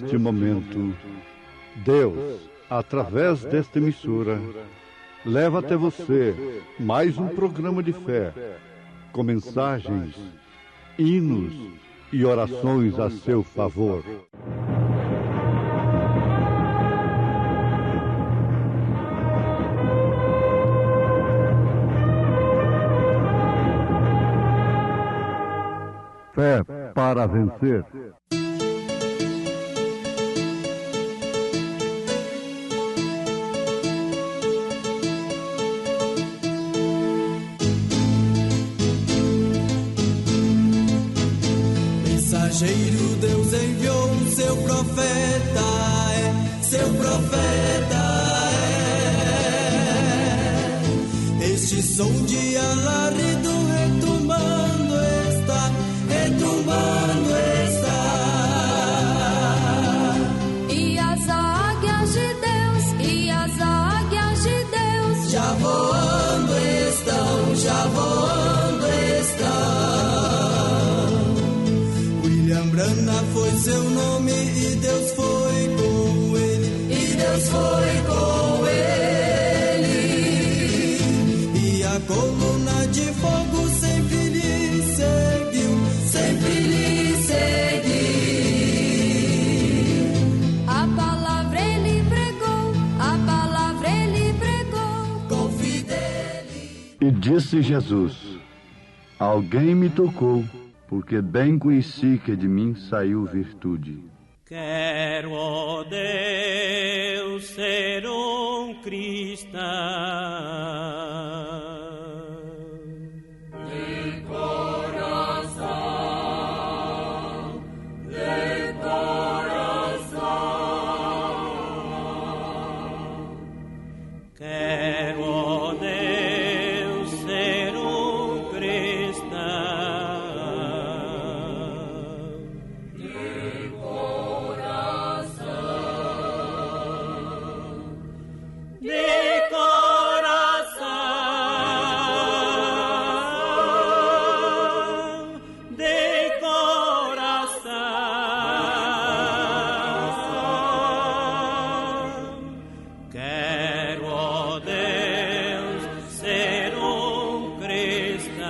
neste momento, Deus, através desta emissora, leva até você mais um programa de fé, com mensagens, hinos e orações a seu favor. Fé para vencer. Mensageiro, Deus enviou o seu profeta, seu profeta é. Este som de alarido retumbando está, retumbando está. E as águias de Deus, e as águias de Deus, já voando estão, já voando estão. William Branham foi seu nome e Deus foi com ele, e Deus foi com ele. E a coluna de fogo sempre lhe seguiu, sempre lhe seguiu. a palavra ele pregou, a palavra ele pregou. Com fidelidade. E disse Jesus: alguém me tocou, porque bem conheci que de mim saiu virtude. Quero, ó Deus, ser um cristão. De coração, de coração. Quero, ó Deus, ser um cristão. De coração, de coração. Quero, ó Deus, ser um cristão.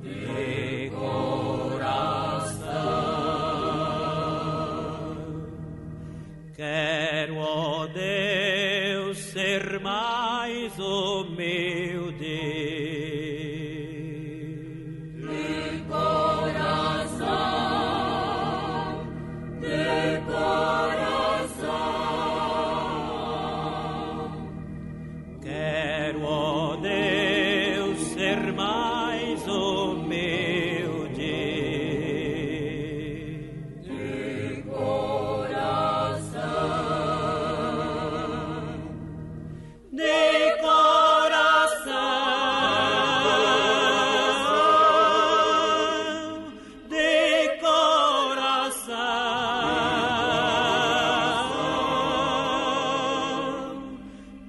De coração. Quero, ó Deus, ser mais humilde. De coração, de coração. Quero, ó Deus, ser mais humilde. De coração, De coração, de coração.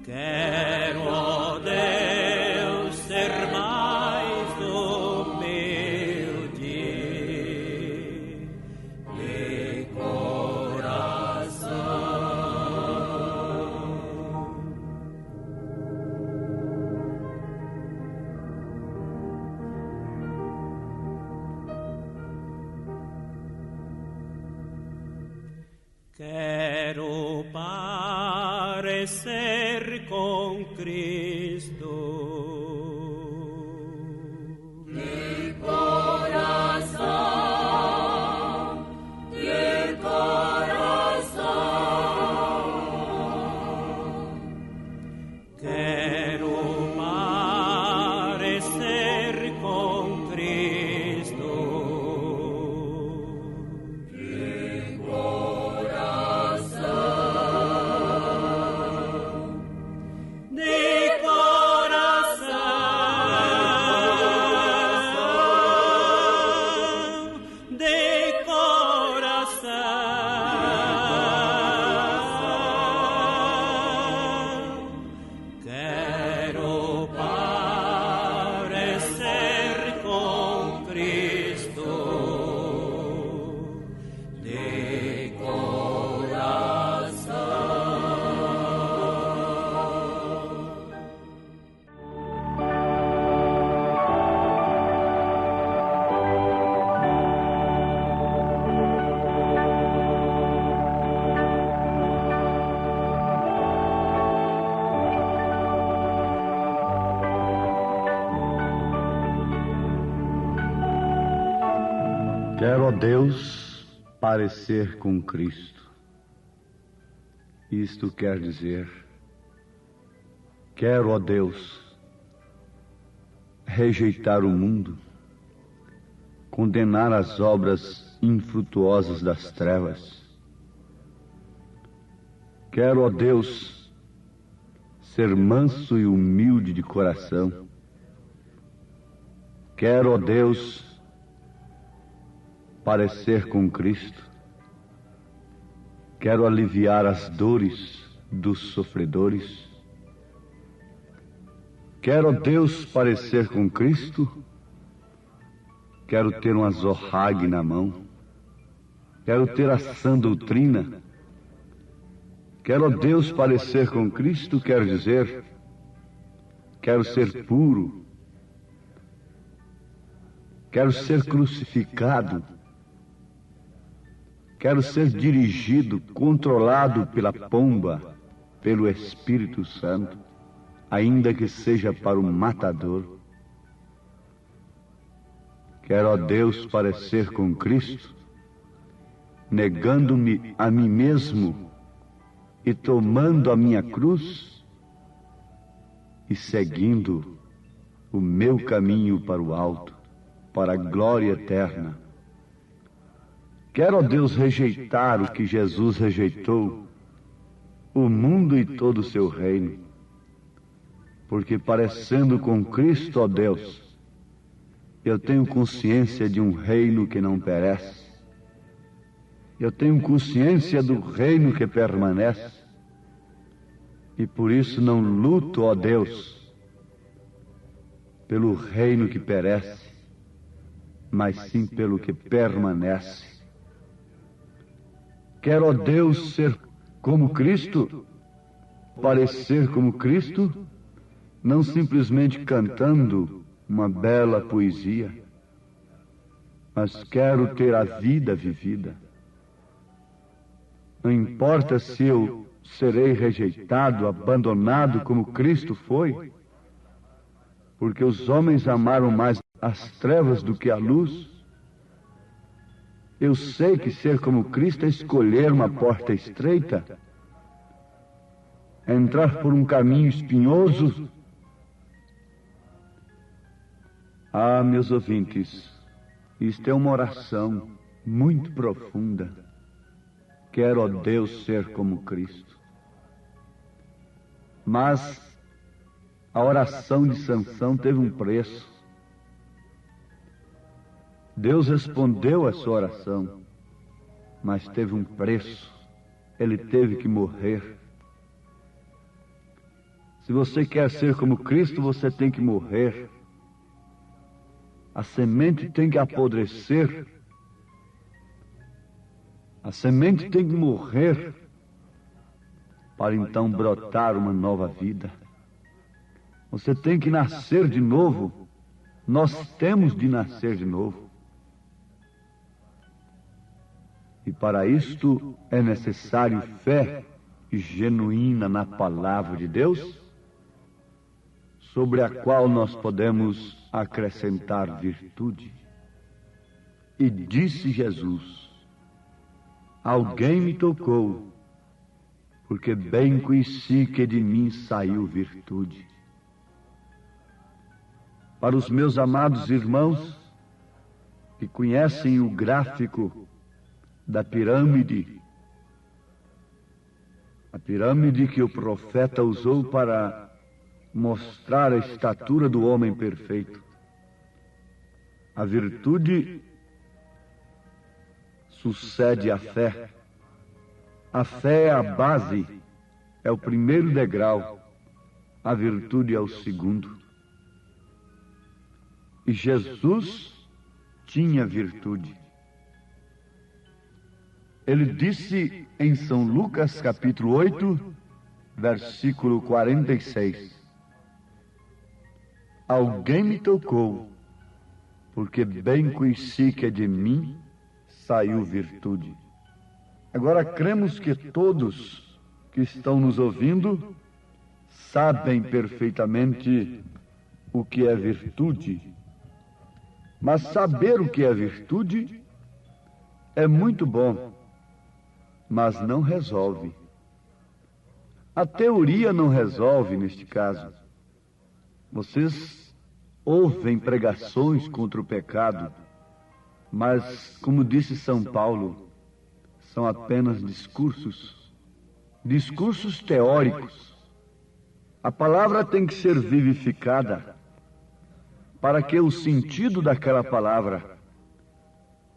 Quero, ó Deus, ser mais humilde. De coração. Quero parecer com Cristo. de coração, de coração. Quero parecer com Cristo. De coração, De coração, Quero, ó Deus, parecer com Cristo. Isto quer dizer, quero, ó Deus, rejeitar o mundo, condenar as obras infrutuosas das trevas. Quero, ó Deus, ser manso e humilde de coração. Quero, ó Deus, parecer com Cristo. Quero aliviar as dores dos sofredores. Quero, ó Deus, parecer com Cristo. Quero ter um azorrague na mão. Quero ter a sã doutrina. Quero, ó Deus, parecer com Cristo, quero dizer, quero ser puro. Quero ser crucificado. Quero ser dirigido, controlado pela pomba, pelo Espírito Santo, ainda que seja para o matador. Quero, ó Deus, parecer com Cristo, negando-me a mim mesmo e tomando a minha cruz e seguindo o meu caminho para o alto, para a glória eterna. Quero, ó Deus, rejeitar o que Jesus rejeitou, o mundo e todo o seu reino, porque parecendo com Cristo, ó Deus, eu tenho consciência de um reino que não perece. Eu tenho consciência do reino que permanece. E por isso não luto, ó Deus, pelo reino que perece, mas sim pelo que permanece. Quero, ó Deus, ser como Cristo, parecer como Cristo, não simplesmente cantando uma bela poesia, mas quero ter a vida vivida. Não importa se eu serei rejeitado, abandonado como Cristo foi, porque os homens amaram mais as trevas do que a luz. Eu sei que ser como Cristo é escolher uma porta estreita, é entrar por um caminho espinhoso. Ah, meus ouvintes, isto é uma oração muito profunda. Quero, ó Deus, ser como Cristo. Mas a oração de Sansão teve um preço. Deus respondeu a sua oração, mas teve um preço. Ele teve que morrer. Se você quer ser como Cristo, você tem que morrer. A semente tem que apodrecer. A semente tem que morrer para então brotar uma nova vida. Você tem que nascer de novo. Nós temos de nascer de novo. E para isto é necessário fé genuína na palavra de Deus, sobre a qual nós podemos acrescentar virtude. E disse Jesus: alguém me tocou, porque bem conheci que de mim saiu virtude. Para os meus amados irmãos que conhecem o gráfico da pirâmide, a pirâmide que o profeta usou para mostrar a estatura do homem perfeito. A virtude sucede à fé. A fé é a base, é o primeiro degrau. A virtude é o segundo. E Jesus tinha virtude. Ele disse em São Lucas, capítulo 8, versículo 46. Alguém me tocou, porque bem conheci que de mim saiu virtude. Agora, cremos que todos que estão nos ouvindo sabem perfeitamente o que é virtude. Mas saber o que é virtude é muito bom, mas não resolve. A teoria não resolve neste caso. Vocês ouvem pregações contra o pecado, mas, como disse São Paulo, são apenas discursos teóricos. A palavra tem que ser vivificada para que o sentido daquela palavra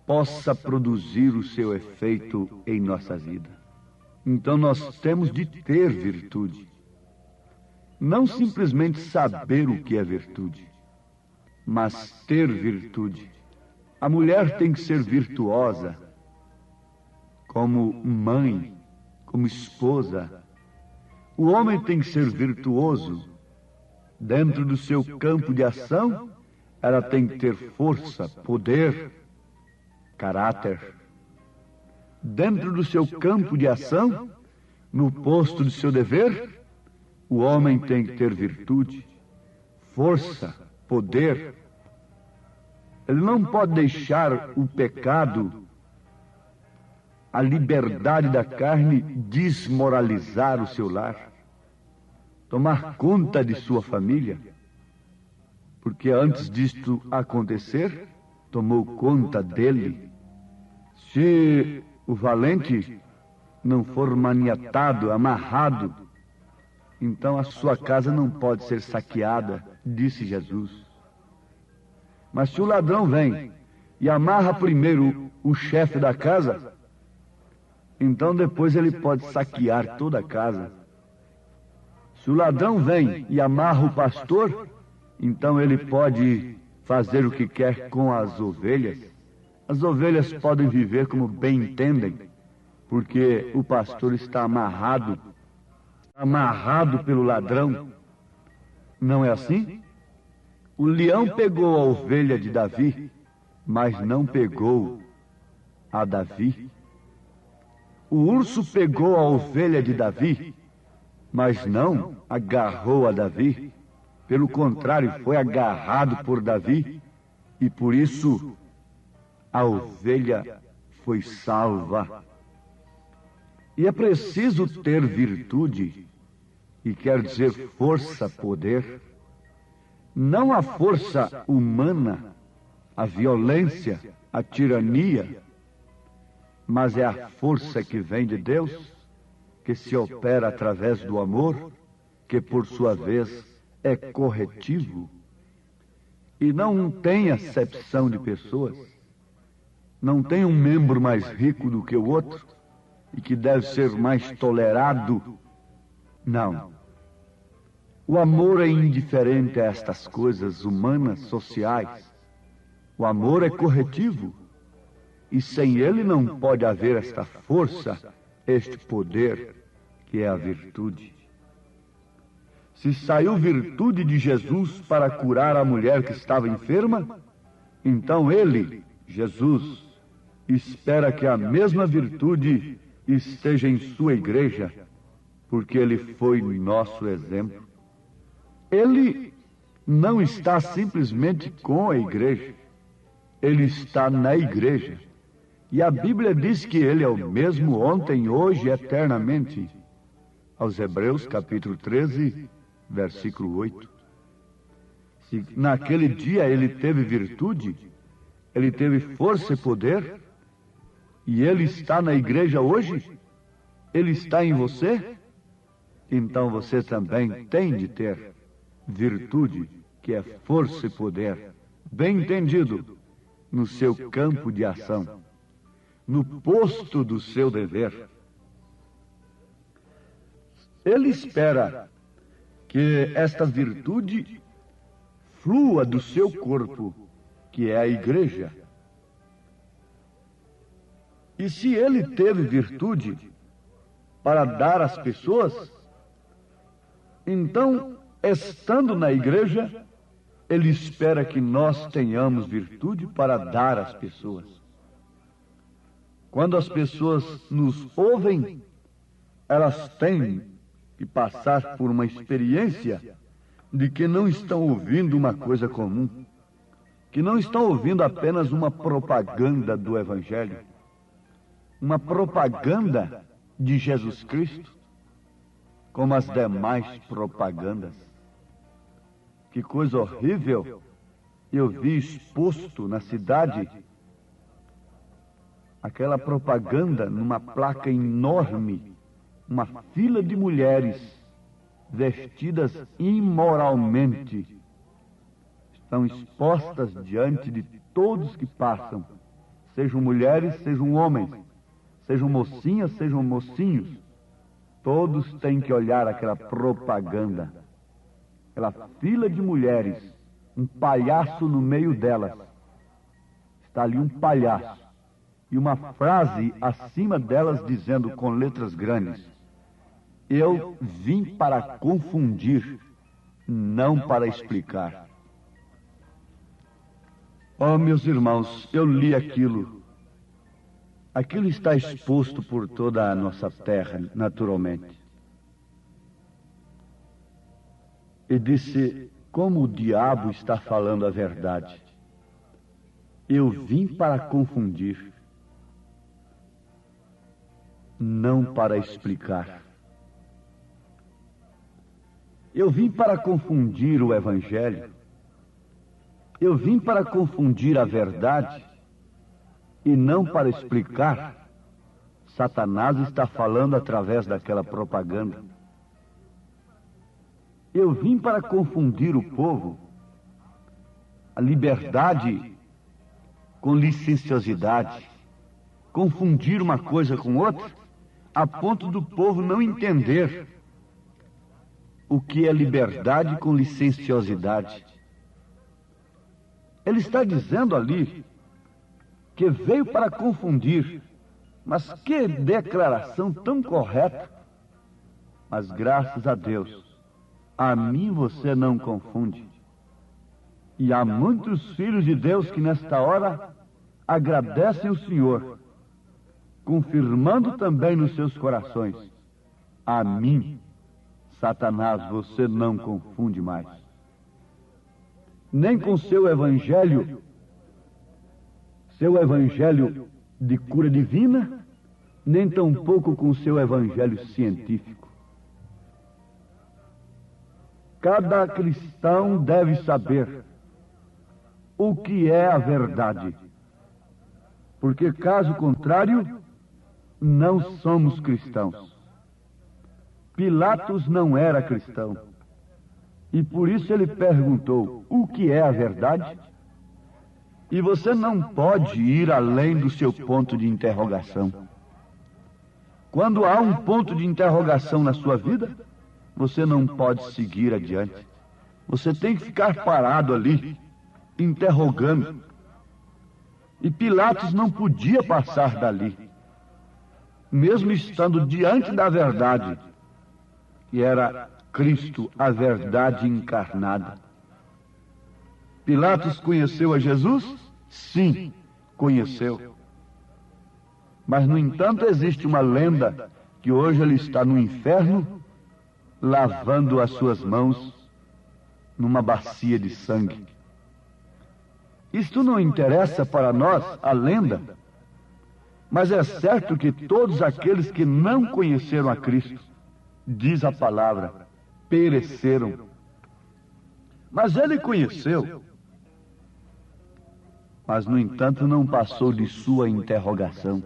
possa produzir o seu efeito em nossa vida. Então nós temos de ter virtude. Não simplesmente saber o que é virtude, mas ter virtude. A mulher tem que ser virtuosa como mãe, como esposa. O homem tem que ser virtuoso. Dentro do seu campo de ação, ela tem que ter força, poder, caráter. Dentro do seu campo de ação, no posto do seu dever, o homem tem que ter virtude, força, poder. Ele não pode deixar o pecado, a liberdade da carne, desmoralizar o seu lar, tomar conta de sua família, porque antes disto acontecer, tomou conta dele. Se o valente não for maniatado, amarrado, então a sua casa não pode ser saqueada, disse Jesus. Mas se o ladrão vem e amarra primeiro o chefe da casa, então depois ele pode saquear toda a casa. Se o ladrão vem e amarra o pastor, então ele pode fazer o que quer com as ovelhas. As ovelhas podem viver como bem entendem, porque o pastor está amarrado pelo ladrão. Não é assim? O leão pegou a ovelha de Davi, mas não pegou a Davi. O urso pegou a ovelha de Davi, mas não agarrou a Davi. Pelo contrário, foi agarrado por Davi, e por isso a ovelha foi salva. E é preciso ter virtude, e quer dizer força, poder. Não a força humana, a violência, a tirania, mas é a força que vem de Deus, que se opera através do amor, que por sua vez é corretivo e não tem acepção de pessoas. Não tem um membro mais rico do que o outro e que deve ser mais tolerado. Não. O amor é indiferente a estas coisas humanas, sociais. O amor é corretivo. E sem ele não pode haver esta força, este poder, que é a virtude. Se saiu virtude de Jesus para curar a mulher que estava enferma, então ele, Jesus, espera que a mesma virtude esteja em sua igreja, porque ele foi nosso exemplo. Ele não está simplesmente com a igreja, ele está na igreja. E a Bíblia diz que ele é o mesmo ontem, hoje e eternamente. Aos Hebreus, capítulo 13, versículo 8. Se naquele dia ele teve virtude, ele teve força e poder, e ele está na igreja hoje, ele está em você, então você também tem de ter virtude, que é força e poder, bem entendido, no seu campo de ação, no posto do seu dever. Ele espera que esta virtude flua do seu corpo, que é a igreja. E se ele teve virtude para dar às pessoas, então, estando na igreja, ele espera que nós tenhamos virtude para dar às pessoas. Quando as pessoas nos ouvem, elas têm que passar por uma experiência de que não estão ouvindo uma coisa comum, que não estão ouvindo apenas uma propaganda do Evangelho, uma propaganda de Jesus Cristo, como as demais propagandas. Que coisa horrível eu vi exposto na cidade, aquela propaganda numa placa enorme, uma fila de mulheres vestidas imoralmente, estão expostas diante de todos que passam, sejam mulheres, sejam homens, sejam mocinhas, sejam mocinhos, todos têm que olhar aquela propaganda, aquela fila de mulheres, um palhaço no meio delas. Está ali um palhaço e uma frase acima delas dizendo com letras grandes: eu vim para confundir, não para explicar. Oh, meus irmãos, eu li aquilo. Aquilo está exposto por toda a nossa terra, naturalmente. E disse: como o diabo está falando a verdade. Eu vim para confundir, não para explicar. Eu vim para confundir o Evangelho. Eu vim para confundir a verdade e não para explicar. Satanás está falando através daquela propaganda. Eu vim para confundir o povo, a liberdade com licenciosidade, confundir uma coisa com outra, a ponto do povo não entender o que é liberdade com licenciosidade. Ele está dizendo ali que veio para confundir, mas que declaração tão correta. Mas graças a Deus, a mim você não confunde. E há muitos filhos de Deus que nesta hora agradecem o Senhor, confirmando também nos seus corações: a mim, Satanás, você não confunde mais. Nem com seu evangelho de cura divina, nem tampouco com seu evangelho científico. Cada cristão deve saber o que é a verdade, porque caso contrário, não somos cristãos. Pilatos não era cristão, e por isso ele perguntou: o que é a verdade? E você não pode ir além do seu ponto de interrogação. Quando há um ponto de interrogação na sua vida, você não pode seguir adiante. Você tem que ficar parado ali, interrogando. E Pilatos não podia passar dali, mesmo estando diante da verdade, que era Cristo, a verdade encarnada. Pilatos conheceu a Jesus? Sim, conheceu. Mas, no entanto, existe uma lenda que hoje ele está no inferno, lavando as suas mãos numa bacia de sangue. Isto não interessa para nós, a lenda, mas é certo que todos aqueles que não conheceram a Cristo, diz a palavra, pereceram. Mas ele conheceu. Mas, no entanto, não passou de sua interrogação.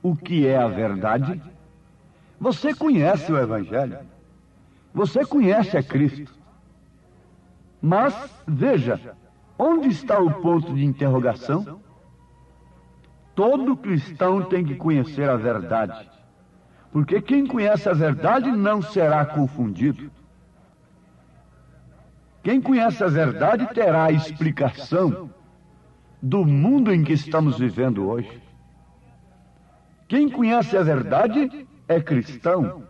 O que é a verdade? Você conhece o Evangelho. Você conhece a Cristo. Mas, veja, onde está o ponto de interrogação? Todo cristão tem que conhecer a verdade. Porque quem conhece a verdade não será confundido. Quem conhece a verdade terá a explicação do mundo em que estamos vivendo hoje. Quem conhece a verdade é cristão.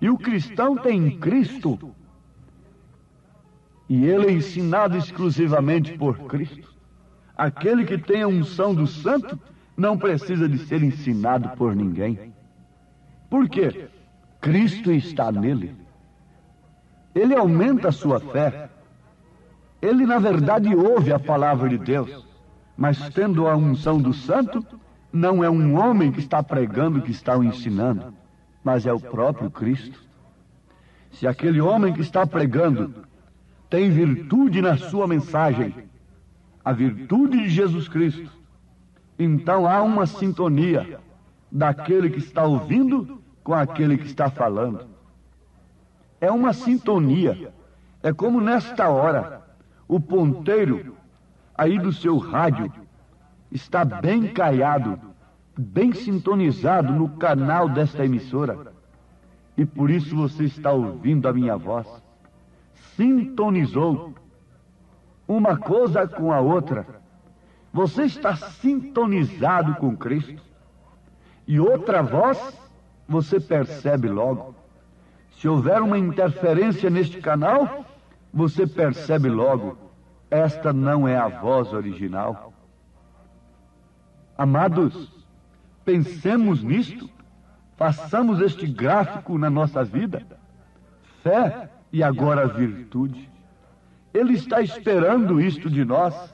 E o cristão tem Cristo. E ele é ensinado exclusivamente por Cristo. Aquele que tem a unção do Santo não precisa de ser ensinado por ninguém. Por quê? Cristo está nele. Ele aumenta a sua fé. Ele, na verdade, ouve a palavra de Deus, mas tendo a unção do Santo, não é um homem que está pregando, que está o ensinando, mas é o próprio Cristo. Se aquele homem que está pregando tem virtude na sua mensagem, a virtude de Jesus Cristo, então há uma sintonia daquele que está ouvindo com aquele que está falando. É uma sintonia. É como nesta hora, o ponteiro aí do seu rádio está bem caiado, bem sintonizado no canal desta emissora. E por isso você está ouvindo a minha voz. Sintonizou uma coisa com a outra. Você está sintonizado com Cristo. E outra voz, você percebe logo. Se houver uma interferência neste canal, você percebe logo. Esta não é a voz original. Amados, pensemos nisto. Façamos este gráfico na nossa vida. Fé e agora virtude. Ele está esperando isto de nós,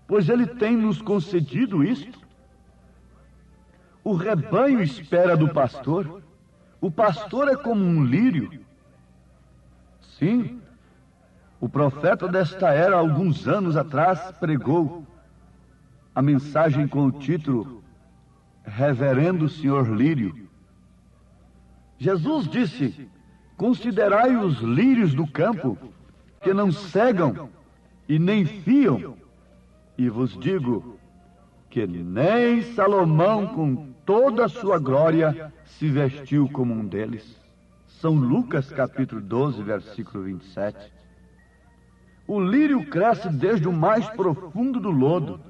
pois Ele tem nos concedido isto. O rebanho espera do pastor. O pastor é como um lírio. Sim, o profeta desta era, alguns anos atrás, pregou a mensagem com o título Reverendo Senhor Lírio. Jesus disse: considerai os lírios do campo, que não cegam e nem fiam, e vos digo que nem Salomão, com toda a sua glória, se vestiu como um deles. São Lucas capítulo 12, versículo 27. O lírio cresce desde o mais profundo do lodo,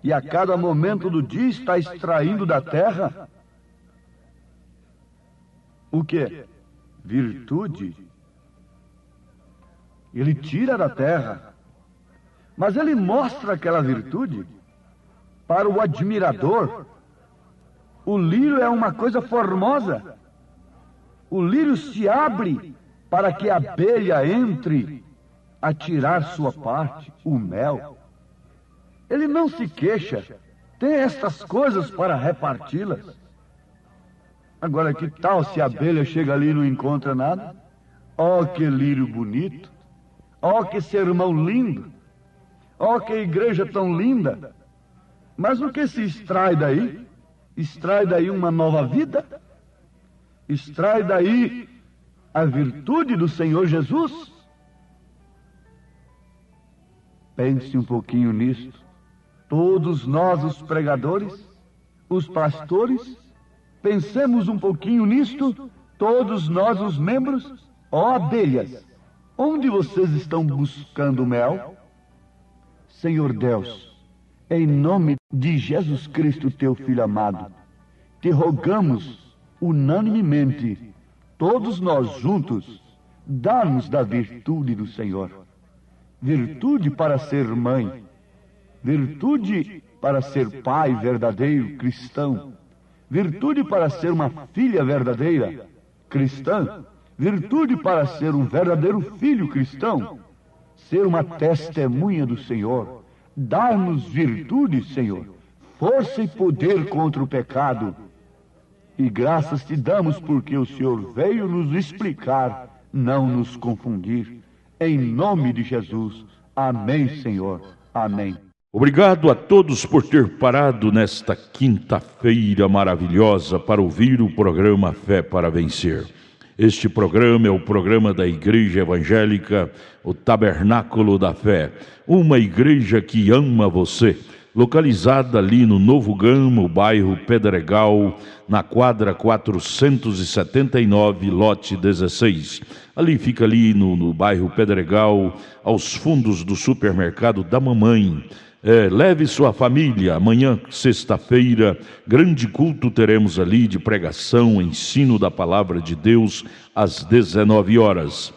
e a cada momento do dia está extraindo da terra o quê? Virtude. Ele tira da terra, mas ele mostra aquela virtude para o admirador. O lírio é uma coisa formosa. O lírio se abre para que a abelha entre a tirar sua parte, o mel. Ele não se queixa, tem estas coisas para reparti-las. Agora, que tal se a abelha chega ali e não encontra nada? Oh, que lírio bonito! Oh, que sermão lindo! Oh, que igreja tão linda! Mas o que se extrai daí? Extrai daí uma nova vida? Extrai daí a virtude do Senhor Jesus? Pense um pouquinho nisto. Todos nós, os pregadores, os pastores, pensemos um pouquinho nisto. Todos nós, os membros. Ó abelhas, onde vocês estão buscando mel? Senhor Deus, em nome de Jesus Cristo, teu Filho amado, te rogamos unanimemente, todos nós juntos, dá-nos da virtude do Senhor. Virtude para ser mãe, virtude para ser pai verdadeiro cristão, virtude para ser uma filha verdadeira cristã, virtude para ser um verdadeiro filho cristão, ser uma testemunha do Senhor. Dá-nos virtude, Senhor, força e poder contra o pecado. E graças te damos porque o Senhor veio nos explicar, não nos confundir. Em nome de Jesus. Amém, Senhor. Amém. Obrigado a todos por ter parado nesta quinta-feira maravilhosa para ouvir o programa Fé para Vencer. Este programa é o programa da Igreja Evangélica, o Tabernáculo da Fé, uma igreja que ama você, localizada ali no Novo Gama, bairro Pedregal, na quadra 479, lote 16. Ali fica ali no bairro Pedregal, aos fundos do supermercado da mamãe. Leve sua família. Amanhã, sexta-feira, grande culto teremos ali de pregação, ensino da palavra de Deus às 19 horas.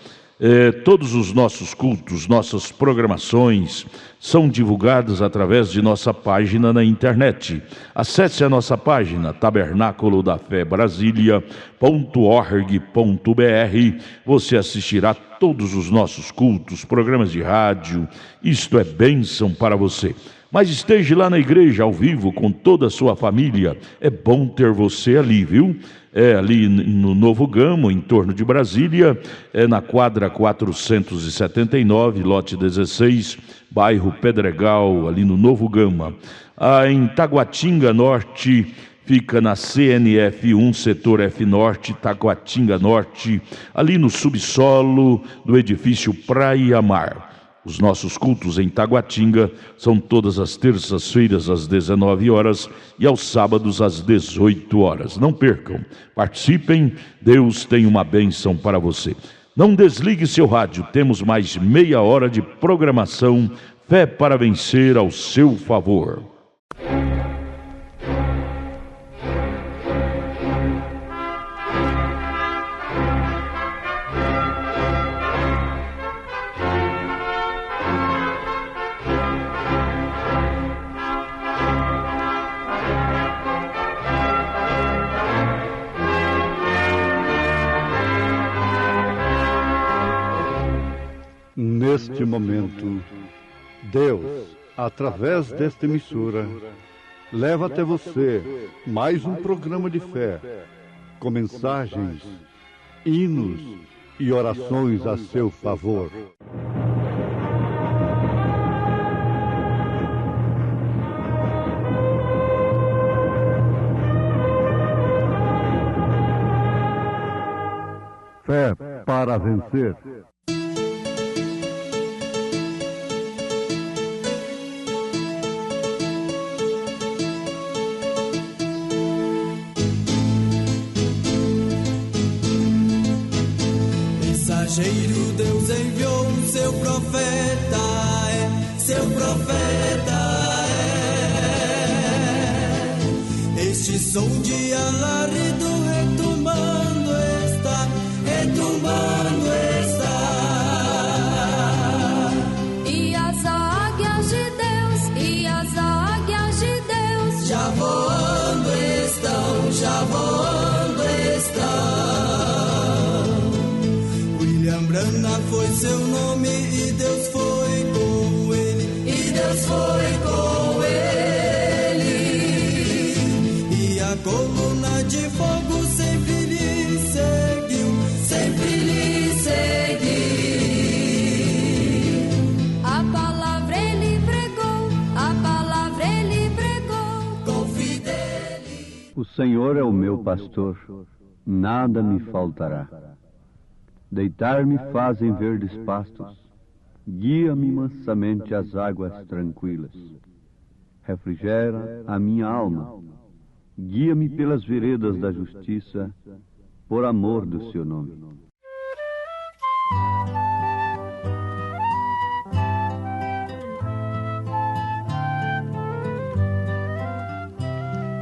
Todos os nossos cultos, nossas programações são divulgadas através de nossa página na internet. Acesse a nossa página tabernaculodaFébrasilia.org.br. Você assistirá todos os nossos cultos, programas de rádio. Isto é bênção para você. Mas esteja lá na igreja ao vivo com toda a sua família. É bom ter você ali, viu? É ali no Novo Gama, em torno de Brasília, é na quadra 479, lote 16, bairro Pedregal, ali no Novo Gama. Em Taguatinga Norte, fica na CNF 1, setor F Norte, Taguatinga Norte, ali no subsolo do edifício Praia Mar. Os nossos cultos em Taguatinga são todas as terças-feiras às 19 horas e aos sábados às 18 horas. Não percam, participem, Deus tem uma bênção para você. Não desligue seu rádio, temos mais meia hora de programação, Fé para Vencer ao seu favor. Neste momento, Deus, através desta emissora, leva até você mais um programa de fé, com mensagens, hinos e orações a seu favor. Fé para vencer. Mensageiro, Deus enviou o seu profeta, seu profeta é. Este som de alarido retumbando está, retumbando está. E as águias de Deus, e as águias de Deus, Já voando estão, já voando estão. Brana foi seu nome e Deus foi com ele, e Deus foi com ele. E a coluna de fogo sempre lhe seguiu, sempre lhe seguiu. a palavra ele pregou, a palavra ele pregou. Com fidelidade. O Senhor é o meu pastor, nada me faltará. Deitar-me fazem verdes pastos, guia-me mansamente às águas tranquilas. Refrigera a minha alma, guia-me pelas veredas da justiça, por amor do seu nome.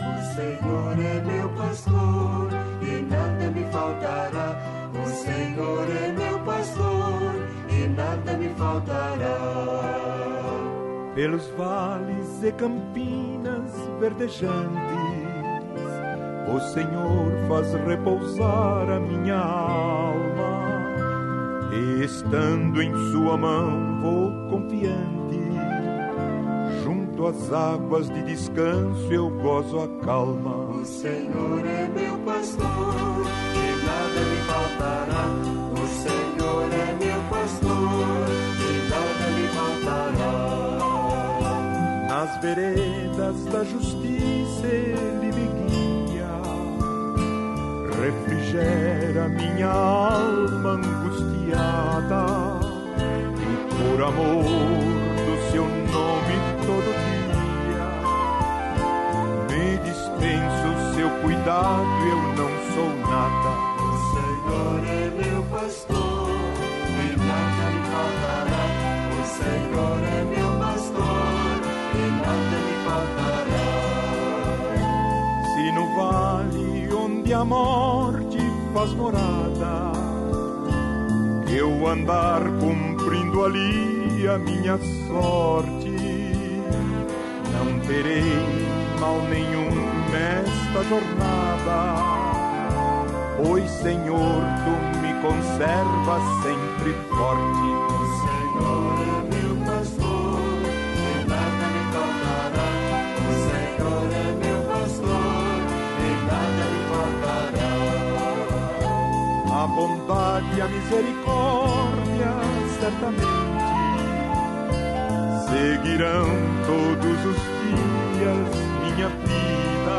O Senhor é meu pastor e nada me faltará. O Senhor é meu pastor e nada me faltará. Pelos vales e campinas verdejantes, o Senhor faz repousar a minha alma. E estando em sua mão vou confiante, junto às águas de descanso eu gozo a calma. O Senhor é meu pastor e nada me faltará. O Senhor é meu pastor e nada me faltará. Nas veredas da justiça ele me guia, refrigera minha alma angustiada, e por amor do seu nome todo dia me dispensa o seu cuidado, eu não sou nada. O Senhor é meu pastor e nada me faltará. O Senhor é meu pastor e nada me faltará. Se no vale onde a morte faz morada, eu andar cumprindo ali a minha sorte, não terei mal nenhum nesta jornada, pois Senhor, tu me conservas sempre forte. O Senhor é meu pastor e nada me faltará. bondade e a misericórdia certamente seguirão todos os dias minha vida.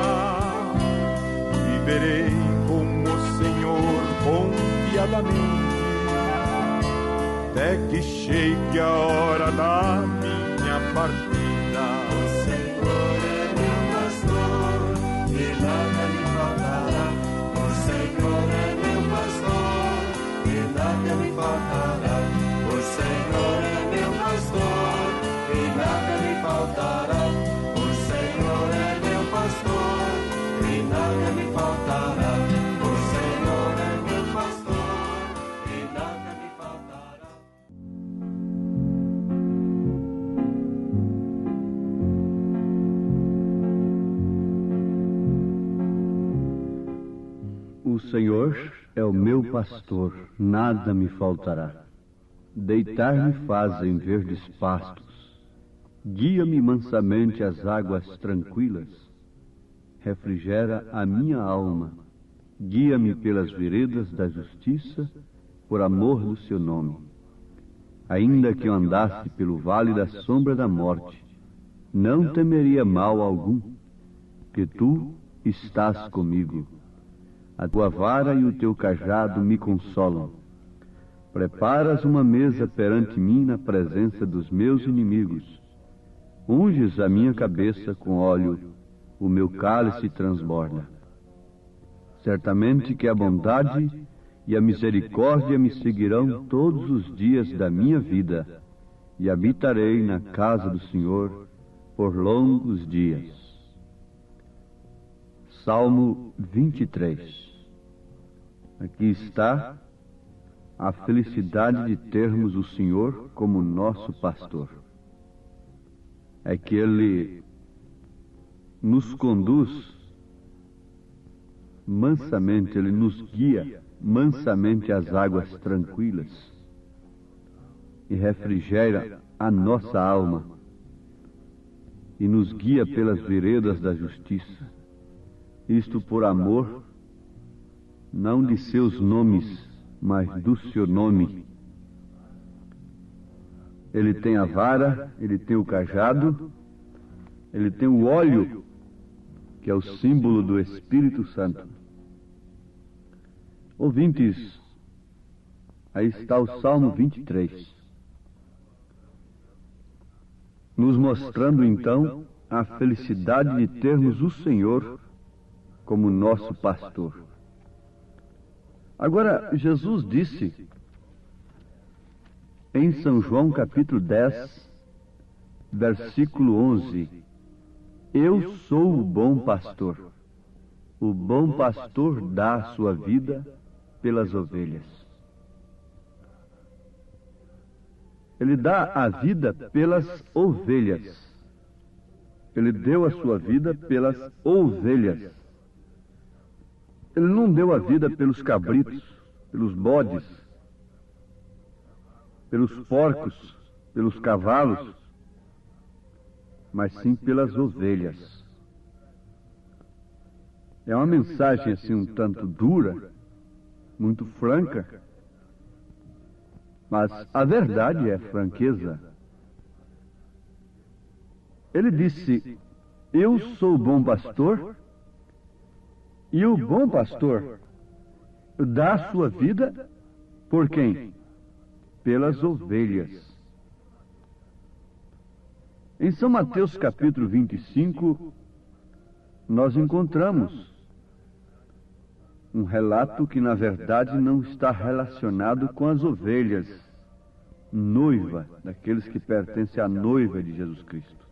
Viverei com o Senhor confiadamente, até que chegue a hora da minha partida. O Senhor é meu pastor e nada me faltará. O Senhor é meu pastor e nada me faltará. O Senhor é meu pastor e nada me faltará. O Senhor é meu pastor e nada me faltará. O Senhor é meu pastor e nada me faltará. O Senhor é o meu pastor, nada me faltará. Deitar-me faz em verdes pastos, guia-me mansamente às águas tranquilas, refrigera a minha alma, guia-me pelas veredas da justiça, por amor do seu nome. Ainda que eu andasse pelo vale da sombra da morte, não temeria mal algum, que tu estás comigo. A tua vara e o teu cajado me consolam. Preparas uma mesa perante mim na presença dos meus inimigos. Unges a minha cabeça com óleo, o meu cálice transborda. Certamente que a bondade e a misericórdia me seguirão todos os dias da minha vida, e habitarei na casa do Senhor por longos dias. Salmo 23. Aqui está a felicidade de termos o Senhor como nosso pastor. É que Ele nos conduz mansamente, Ele nos guia mansamente às águas tranquilas e refrigera a nossa alma e nos guia pelas veredas da justiça. Isto por amor, não de seus nomes, mas do seu nome. Ele tem a vara, ele tem o cajado, ele tem o óleo, que é o símbolo do Espírito Santo. Ouvintes, aí está o Salmo 23, nos mostrando então a felicidade de termos o Senhor como nosso pastor. Agora, Jesus disse em São João capítulo 10, versículo 11, eu sou o bom pastor. O bom pastor dá a sua vida pelas ovelhas. Ele dá a vida pelas ovelhas. Ele deu a sua vida pelas ovelhas. Ele não deu a vida pelos cabritos, pelos bodes, pelos porcos, pelos cavalos, mas sim pelas ovelhas. É uma mensagem assim um tanto dura, muito franca, mas a verdade é franqueza. Ele disse, eu sou o bom pastor, e o bom pastor dá a sua vida por quem? Pelas ovelhas. Em São Mateus capítulo 25, nós encontramos um relato que na verdade não está relacionado com as ovelhas, noiva, daqueles que pertencem à noiva de Jesus Cristo.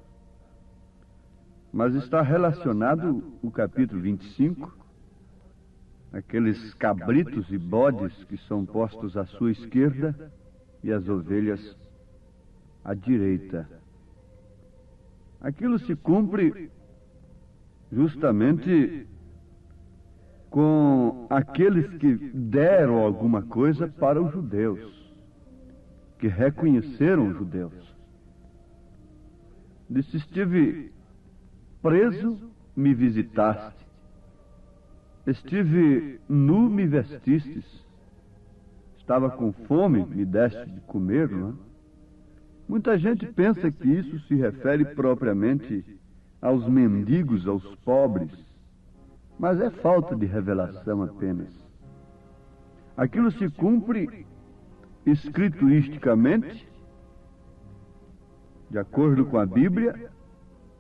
Mas está relacionado o capítulo 25, aqueles cabritos e bodes que são postos à sua esquerda e as ovelhas à direita. Aquilo se cumpre justamente com aqueles que deram alguma coisa para os judeus, que reconheceram os judeus. Disse, estive preso, me visitaste. Estive nu, me vestistes. estava com fome, me deste de comer, não é? Muita gente pensa que isso se refere propriamente aos mendigos, aos pobres, mas é falta de revelação apenas. Aquilo se cumpre escrituristicamente, de acordo com a Bíblia,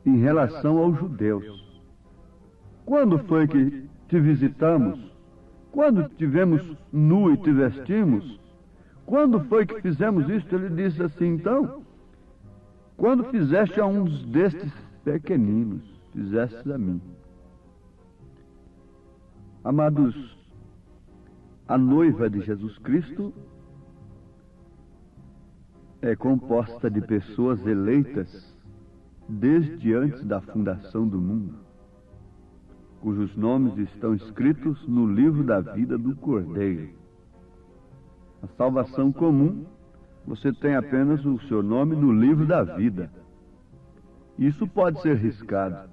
em relação aos judeus. Quando foi que te visitamos? Quando tivemos nu e te vestimos? Quando foi que fizemos isto? Ele disse assim, então, quando fizeste a uns destes pequeninos, fizeste a mim. Amados, a noiva de Jesus Cristo é composta de pessoas eleitas desde antes da fundação do mundo, cujos nomes estão escritos no livro da vida do Cordeiro. A salvação comum, você tem apenas o seu nome no livro da vida. Isso pode ser riscado,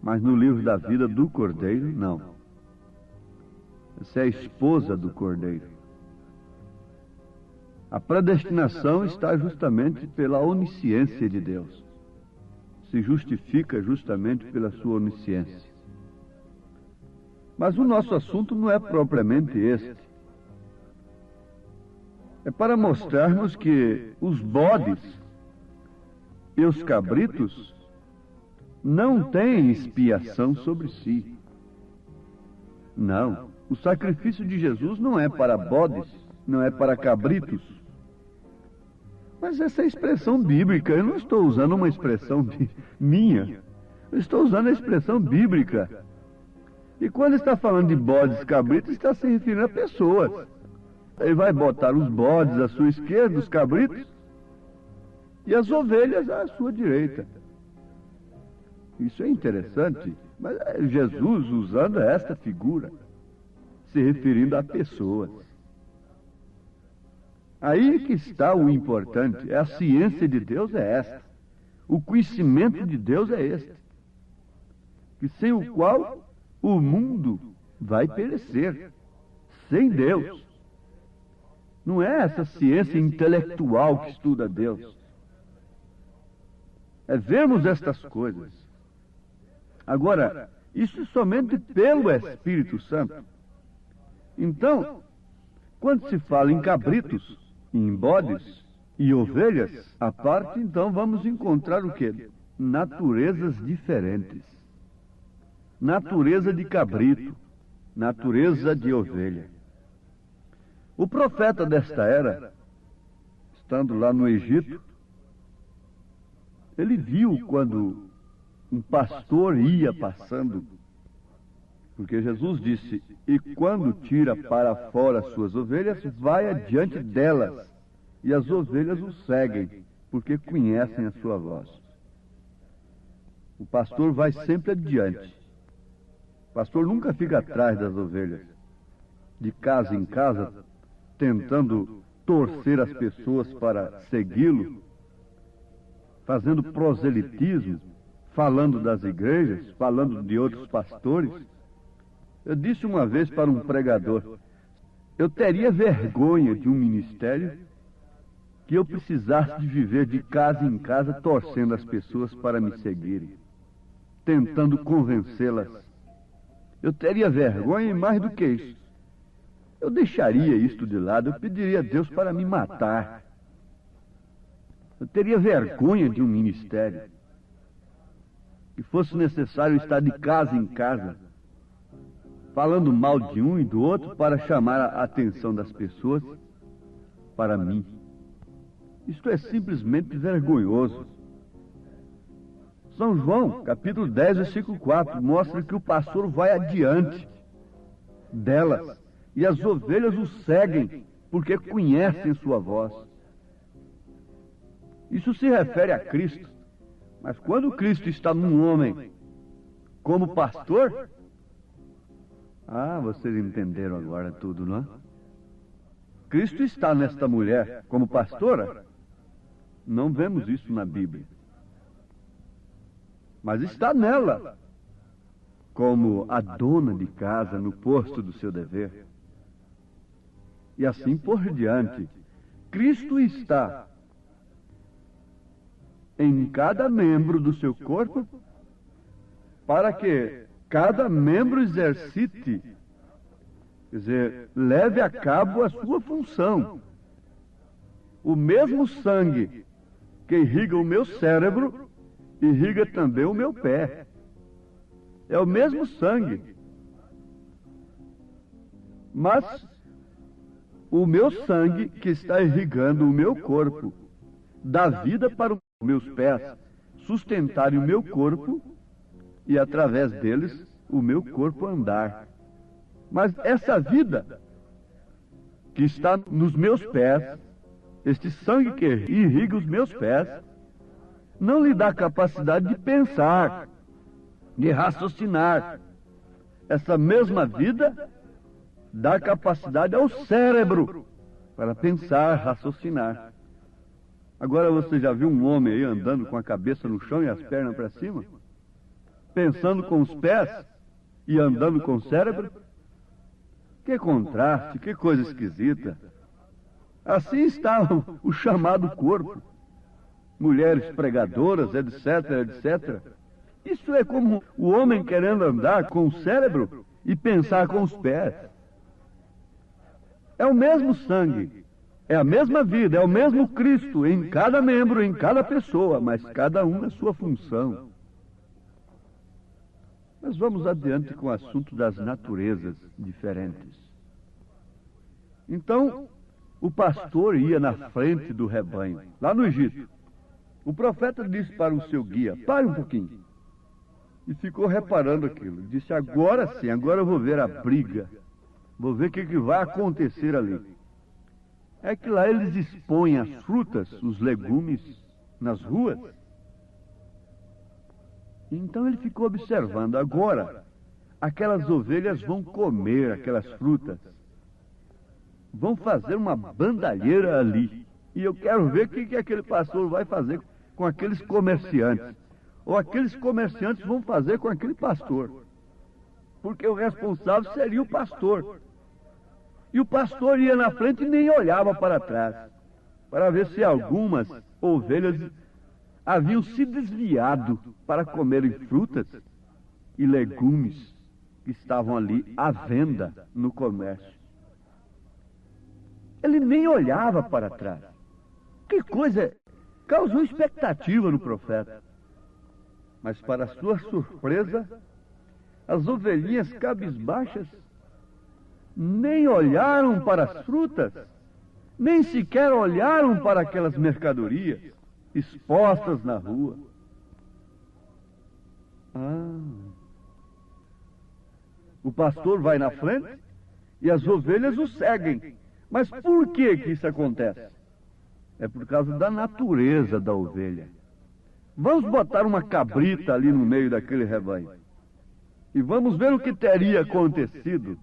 mas no livro da vida do Cordeiro, não. Você é a esposa do Cordeiro. A predestinação está justamente pela onisciência de Deus. Se justifica justamente pela sua onisciência. Mas o nosso assunto não é propriamente este. É para mostrarmos que os bodes e os cabritos não têm expiação sobre si. Não. O sacrifício de Jesus não é para bodes, não é para cabritos. Mas essa é a expressão bíblica. Eu não estou usando uma expressão minha. Eu estou usando a expressão bíblica. E quando está falando de bodes e cabritos, está se referindo a pessoas. Ele vai botar os bodes à sua esquerda, os cabritos, e as ovelhas à sua direita. Isso é interessante. Mas é Jesus usando esta figura, se referindo a pessoas. Aí que está o importante. A ciência de Deus é esta. O conhecimento de Deus é este. Que sem o qual o mundo vai perecer. Sem Deus. Não é essa ciência intelectual que estuda Deus. É vermos estas coisas. Agora, isso somente pelo Espírito Santo. Então, quando se fala em cabritos, em bodes e ovelhas, à parte, então vamos encontrar o quê? Naturezas diferentes. Natureza de cabrito, natureza de ovelha. O profeta desta era, estando lá no Egito, ele viu quando um pastor ia passando, porque Jesus disse, e quando tira para fora as suas ovelhas, vai adiante delas, e as ovelhas o seguem, porque conhecem a sua voz. O pastor vai sempre adiante. O pastor nunca fica atrás das ovelhas, de casa em casa, tentando torcer as pessoas para segui-lo, fazendo proselitismo, falando das igrejas, falando de outros pastores. Eu disse uma vez para um pregador, eu teria vergonha de um ministério que eu precisasse de viver de casa em casa torcendo as pessoas para me seguirem, tentando convencê-las. Eu teria vergonha e mais do que isso. Eu deixaria isto de lado, eu pediria a Deus para me matar. Eu teria vergonha de um ministério que fosse necessário estar de casa em casa, falando mal de um e do outro para chamar a atenção das pessoas para mim. Isto é simplesmente vergonhoso. São João, capítulo 10, versículo 4, mostra que o pastor vai adiante delas, e as ovelhas o seguem, porque conhecem sua voz. Isso se refere a Cristo. Mas quando Cristo está num homem como pastor, vocês entenderam agora tudo, não é? Cristo está nesta mulher como pastora? Não vemos isso na Bíblia. Mas está nela, como a dona de casa no posto do seu dever. e assim por diante. Cristo está em cada membro do seu corpo para que cada membro exercite, quer dizer, leve a cabo a sua função. O mesmo sangue que irriga o meu cérebro, irriga também o meu pé. É o mesmo sangue. Mas o meu sangue que está irrigando o meu corpo dá vida para os meus pés sustentarem o meu corpo e, através deles, o meu corpo andar. Mas essa vida que está nos meus pés, este sangue que irriga os meus pés, não lhe dá capacidade de pensar, de raciocinar. Essa mesma vida dá capacidade ao cérebro para pensar, raciocinar. Agora você já viu um homem aí andando com a cabeça no chão e as pernas para cima? Pensando com os pés e andando com o cérebro? Que contraste, que coisa esquisita. Assim está o chamado corpo. Mulheres pregadoras, etc, etc. Isso é como o homem querendo andar com o cérebro e pensar com os pés. É o mesmo sangue, é a mesma vida, é o mesmo Cristo em cada membro, em cada pessoa, mas cada um na sua função. Mas vamos adiante com o assunto das naturezas diferentes. Então, o pastor ia na frente do rebanho, lá no Egito. O profeta disse para o seu guia: pare um pouquinho. E ficou reparando aquilo. Disse: agora sim, agora eu vou ver a briga. Vou ver o que vai acontecer ali. É que lá eles expõem as frutas, os legumes, nas ruas. Então ele ficou observando. Agora, aquelas ovelhas vão comer aquelas frutas. Vão fazer uma bandalheira ali. E eu quero ver o que aquele pastor vai fazer com aqueles comerciantes. Ou aqueles comerciantes vão fazer com aquele pastor. Porque o responsável seria o pastor. E o pastor ia na frente e nem olhava para trás, para ver se algumas ovelhas haviam se desviado para comerem frutas e legumes que estavam ali à venda no comércio. Ele nem olhava para trás. Que coisa! Causou expectativa no profeta. Mas, para sua surpresa, as ovelhinhas cabisbaixas nem olharam para as frutas, nem sequer olharam para aquelas mercadorias expostas na rua. O pastor vai na frente e as ovelhas o seguem. Mas por que isso acontece? É por causa da natureza da ovelha. Vamos botar uma cabrita ali no meio daquele rebanho e vamos ver o que teria acontecido.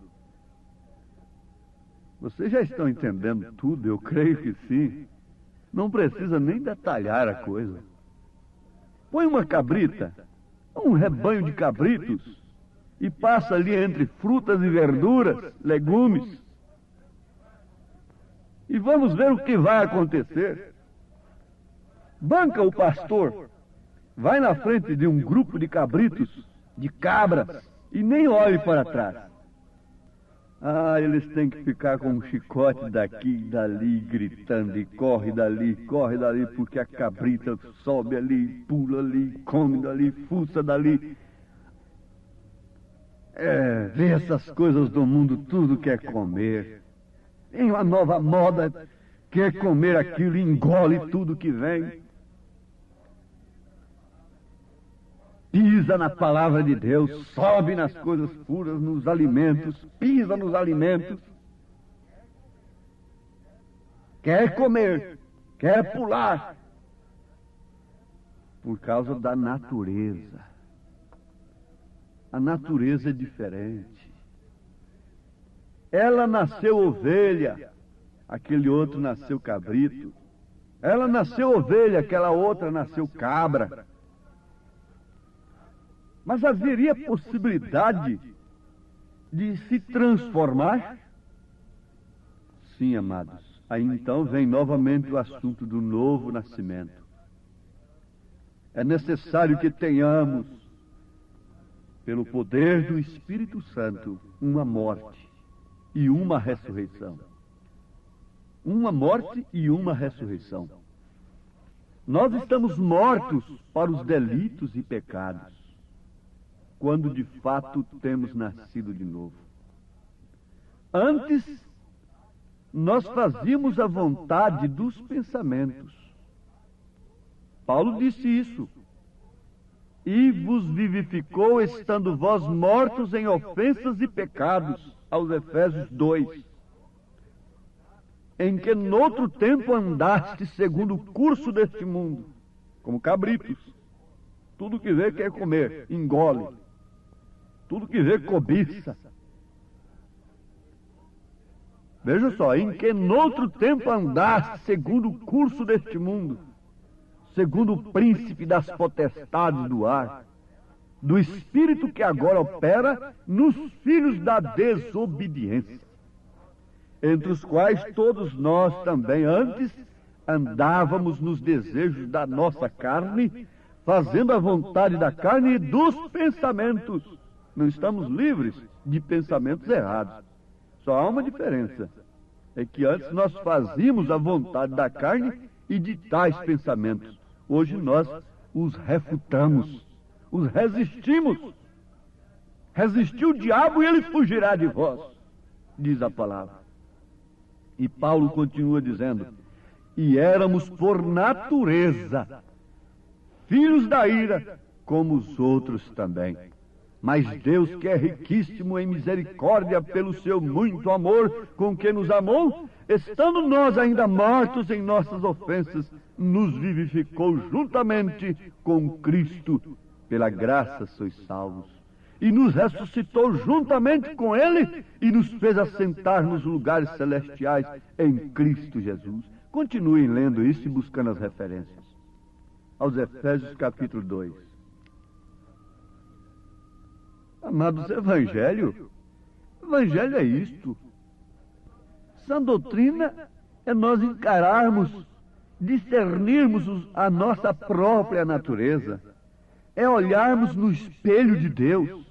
Vocês já estão entendendo tudo, eu creio que sim. Não precisa nem detalhar a coisa. Põe uma cabrita, um rebanho de cabritos, e passa ali entre frutas e verduras, legumes. E vamos ver o que vai acontecer. Banca o pastor, vai na frente de um grupo de cabritos, de cabras, e nem olhe para trás. Eles têm que ficar com um chicote daqui e dali, gritando, e corre dali, porque a cabrita sobe ali, pula ali, come dali, fuça dali. Vê essas coisas do mundo, tudo quer comer. Tem uma nova moda, quer comer aquilo, engole tudo que vem. Pisa na palavra de Deus, sobe nas coisas puras, nos alimentos, pisa nos alimentos. Quer comer, quer pular. Por causa da natureza. A natureza é diferente. Ela nasceu ovelha, aquele outro nasceu cabrito. Ela nasceu ovelha, aquela outra nasceu cabra. Mas haveria possibilidade de se transformar? Sim, amados. Aí então vem novamente o assunto do novo nascimento. É necessário que tenhamos, pelo poder do Espírito Santo, uma morte e uma ressurreição. Uma morte e uma ressurreição. Nós estamos mortos para os delitos e pecados, quando de fato temos nascido de novo. Antes, nós fazíamos a vontade dos pensamentos. Paulo disse isso. E vos vivificou, estando vós mortos em ofensas e pecados, aos Efésios 2. Em que noutro tempo andaste segundo o curso deste mundo, como cabritos. Tudo que vê quer comer, engole. Tudo que vê cobiça. Veja só, em que noutro tempo andaste segundo o curso deste mundo, segundo o príncipe das potestades do ar, do espírito que agora opera nos filhos da desobediência, entre os quais todos nós também antes andávamos nos desejos da nossa carne, fazendo a vontade da carne e dos pensamentos. Não estamos livres de pensamentos errados. Só há uma diferença. É que antes nós fazíamos a vontade da carne e de tais pensamentos. Hoje nós os refutamos, os resistimos. Resistiu o diabo e ele fugirá de vós, diz a palavra. E Paulo continua dizendo, e éramos por natureza filhos da ira, como os outros também. Mas Deus, que é riquíssimo em misericórdia pelo seu muito amor com que nos amou, estando nós ainda mortos em nossas ofensas, nos vivificou juntamente com Cristo. Pela graça sois salvos. E nos ressuscitou juntamente com Ele e nos fez assentar nos lugares celestiais em Cristo Jesus. Continuem lendo isso e buscando as referências. Aos Efésios capítulo 2. Amados, Evangelho é isto. Sã doutrina é nós encararmos, discernirmos a nossa própria natureza. É olharmos no espelho de Deus.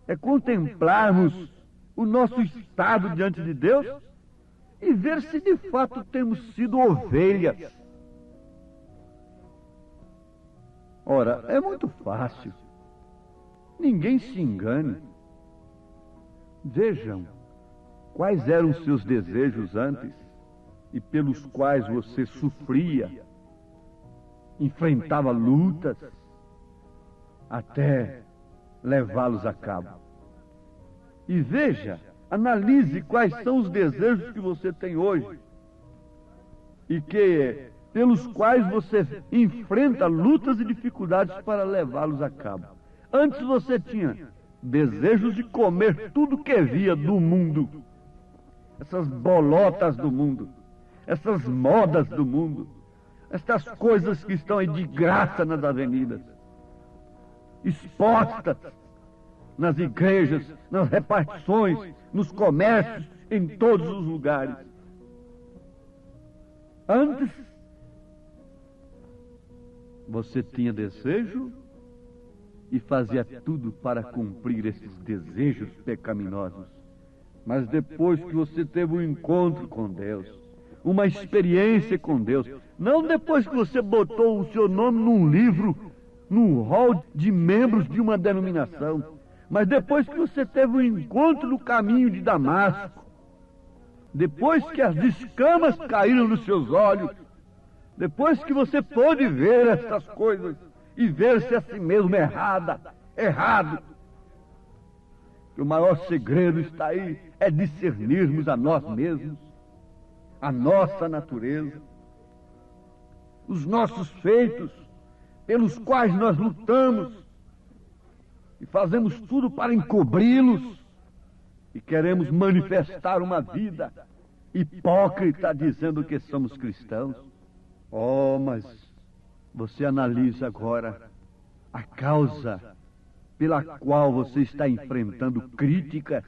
É contemplarmos o nosso estado diante de Deus e ver se de fato temos sido ovelhas. Ora, é muito fácil. Ninguém se engane. Vejam quais eram os seus desejos antes e pelos quais você sofria, enfrentava lutas até levá-los a cabo. E veja, analise quais são os desejos que você tem hoje e pelos quais você enfrenta lutas e dificuldades para levá-los a cabo. Antes você tinha desejos de comer tudo que via do mundo. Essas bolotas do mundo. Essas modas do mundo. Essas coisas que estão aí de graça nas avenidas. Expostas nas igrejas, nas repartições, nos comércios, em todos os lugares. Antes, você tinha desejo e fazia tudo para cumprir esses desejos pecaminosos. Mas depois que você teve um encontro com Deus, uma experiência com Deus, não depois que você botou o seu nome num livro, num rol de membros de uma denominação, mas depois que você teve um encontro no caminho de Damasco, depois que as escamas caíram nos seus olhos, depois que você pôde ver essas coisas, e ver-se a si mesmo errado. Que o maior segredo está aí, é discernirmos a nós mesmos, a nossa natureza, os nossos feitos, pelos quais nós lutamos, e fazemos tudo para encobri-los, e queremos manifestar uma vida hipócrita dizendo que somos cristãos. Oh, mas você analisa agora a causa pela qual você está enfrentando críticas,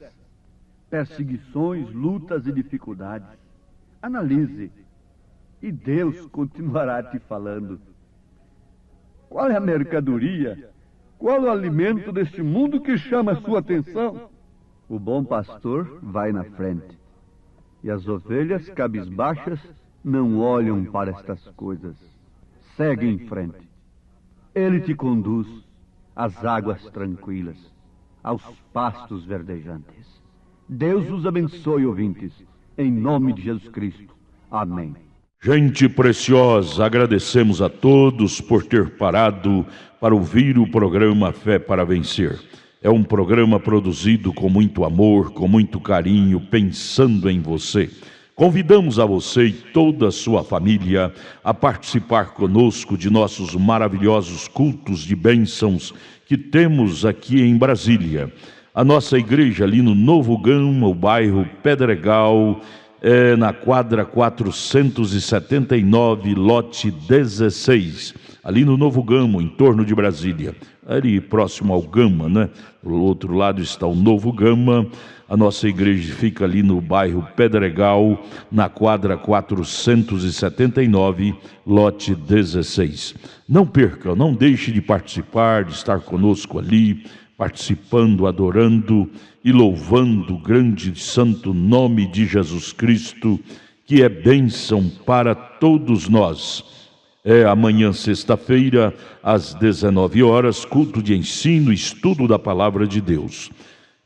perseguições, lutas e dificuldades. Analise, e Deus continuará te falando. Qual é a mercadoria? Qual o alimento deste mundo que chama a sua atenção? O bom pastor vai na frente, e as ovelhas cabisbaixas não olham para estas coisas. Segue em frente. Ele te conduz às águas tranquilas, aos pastos verdejantes. Deus os abençoe, ouvintes, em nome de Jesus Cristo. Amém. Gente preciosa, agradecemos a todos por ter parado para ouvir o programa Fé para Vencer. É um programa produzido com muito amor, com muito carinho, pensando em você. Convidamos a você e toda a sua família a participar conosco de nossos maravilhosos cultos de bênçãos que temos aqui em Brasília. A nossa igreja ali no Novo Gama, o bairro Pedregal, na quadra 479, lote 16, ali no Novo Gama, em torno de Brasília, ali próximo ao Gama, né? Do outro lado está o Novo Gama. A nossa igreja fica ali no bairro Pedregal, na quadra 479, lote 16. Não perca, não deixe de participar, de estar conosco ali, participando, adorando e louvando o grande e santo nome de Jesus Cristo, que é bênção para todos nós. Amanhã, sexta-feira, às 19 horas, culto de ensino e estudo da Palavra de Deus.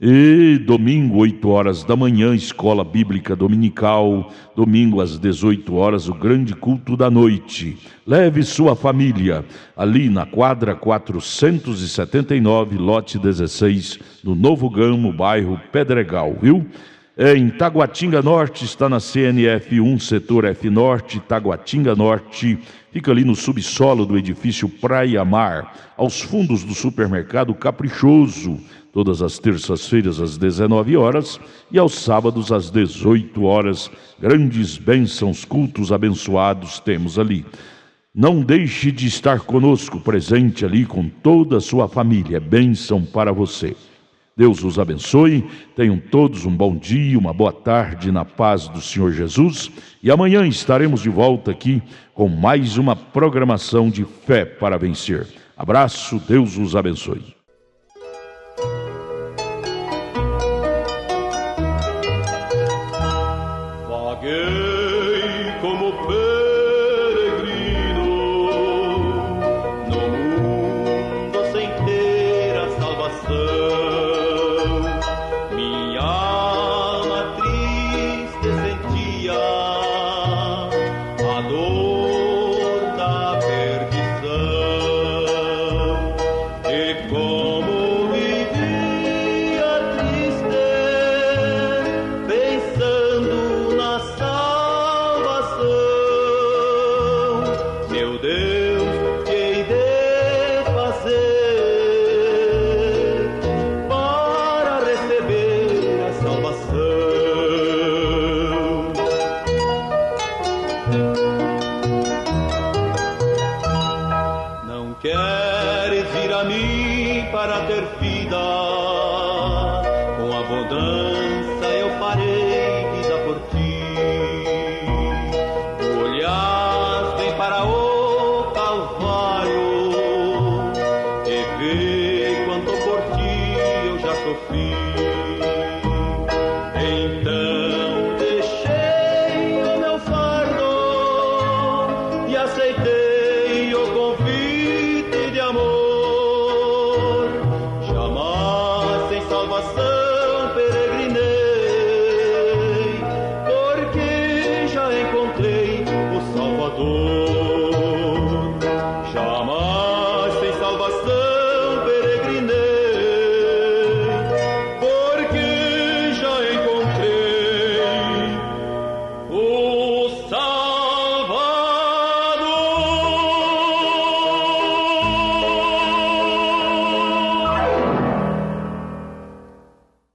E domingo, 8 horas da manhã, escola bíblica dominical. Domingo, às 18 horas, o grande culto da noite. Leve sua família ali na quadra 479, lote 16, no Novo Gama, bairro Pedregal, viu? Em Taguatinga Norte, está na CNF 1, setor F Norte, Taguatinga Norte. Fica ali no subsolo do edifício Praia Mar, aos fundos do supermercado Caprichoso. Todas as terças-feiras às 19 horas e aos sábados às 18 horas. Grandes bênçãos, cultos abençoados temos ali. Não deixe de estar conosco, presente ali com toda a sua família. É bênção para você. Deus os abençoe. Tenham todos um bom dia, uma boa tarde na paz do Senhor Jesus. E amanhã estaremos de volta aqui com mais uma programação de Fé para Vencer. Abraço, Deus os abençoe. Oh